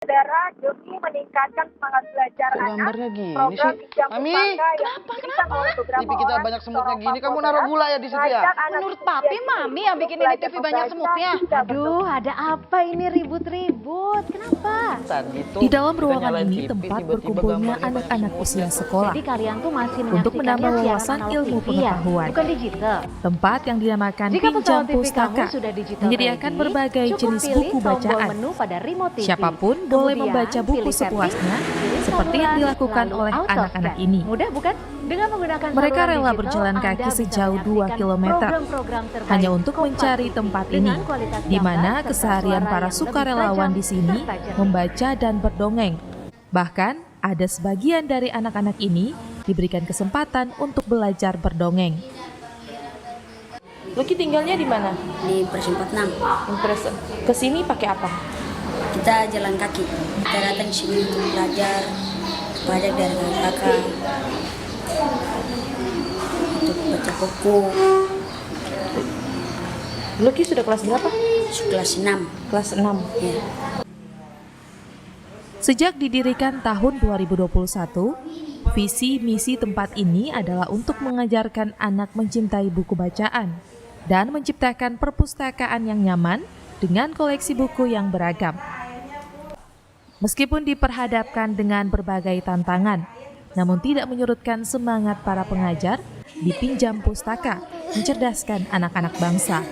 Saudara, demi meningkatkan semangat belajar Kok anak, gambarnya gini program sih? Pinjam Mami, Pustaka yang kenapa? diberikan oleh beberapa TV kita orang banyak di semutnya Sorong, gini, kamu Papua naruh Barat, gula ya di situ ya? mengajak anak Menurut usia Papi, dini Mami yang untuk bikin ini belajar TV banyak membaca semutnya. hingga Aduh, ada apa ini ribut-ribut? Kenapa? Tadi tuh Di dalam kita ruangan nyalain ini TV, tempat tiba-tiba berkumpulnya gambarnya banyak anak-anak semut. usia sekolah Jadi kalian tuh masih untuk menyaksikannya menambah siaran wawasan analog ilmu TV ya? pengetahuan. Bukan digital. Tempat yang dinamakan Jika Pinjam pesawat TV Pustaka kamu sudah digital menyediakan ready, berbagai cukup jenis pilih buku tombol bacaan. menu pada remote TV. Siapapun boleh Kemudian, membaca buku pilih setting, sepuasnya, pilih seperti yang saluran, dilakukan lalu oleh auto anak-anak scan. ini. Mudah bukan? Dengan menggunakan Mereka saluran rela digital, berjalan Anda kaki bisa sejauh 2 menyaksikan kilometer program-program terbaik hanya untuk Kompas mencari TV tempat dengan ini, kualitas di gambar mana serta keseharian suara para yang sukarelawan lebih di sini tajam serta jernih. membaca dan berdongeng. Bahkan, ada sebagian dari anak-anak ini diberikan kesempatan untuk belajar berdongeng. Lucky tinggalnya di mana? Di Persimpat 6. Impres. Kesini pakai apa? Kita jalan kaki. Kita datang sini untuk belajar dari kakak, untuk baca buku. Lucky sudah kelas berapa? Kelas 6. Kelas 6. Ya. Sejak didirikan tahun 2021, visi misi tempat ini adalah untuk mengajarkan anak mencintai buku bacaan dan menciptakan perpustakaan yang nyaman dengan koleksi buku yang beragam. Meskipun diperhadapkan dengan berbagai tantangan, namun tidak menyurutkan semangat para pengajar di Pinjam Pustaka mencerdaskan anak-anak bangsa.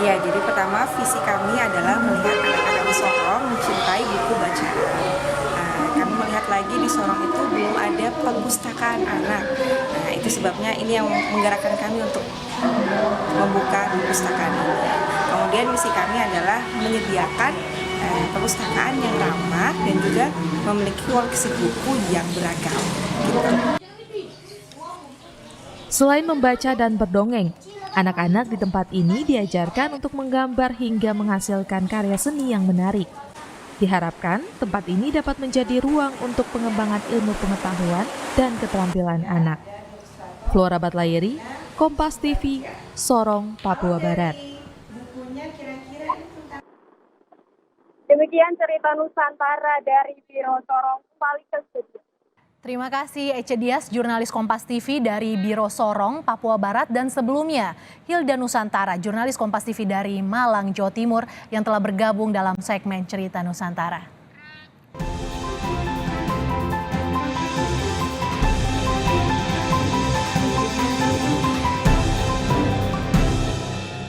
Ya, jadi pertama visi kami adalah melihat anak-anak di Sorong mencintai buku bacaan. Kami melihat lagi di Sorong itu belum ada perpustakaan anak. Nah, itu sebabnya ini yang menggerakkan kami untuk membuka perpustakaan ini. Kemudian misi kami adalah menyediakan perpustakaan yang ramah dan juga memiliki koleksi buku yang beragam. Gitu. Selain membaca dan berdongeng, anak-anak di tempat ini diajarkan untuk menggambar hingga menghasilkan karya seni yang menarik. Diharapkan tempat ini dapat menjadi ruang untuk pengembangan ilmu pengetahuan dan keterampilan anak. Flora Batlayeri, Kompas TV, Sorong, Papua Barat. Demikian cerita Nusantara dari Biro Sorong, kembali ke studio. Terima kasih Ece Dias, jurnalis Kompas TV dari Biro Sorong, Papua Barat, dan sebelumnya Hilda Nusantara, jurnalis Kompas TV dari Malang, Jawa Timur yang telah bergabung dalam segmen Cerita Nusantara.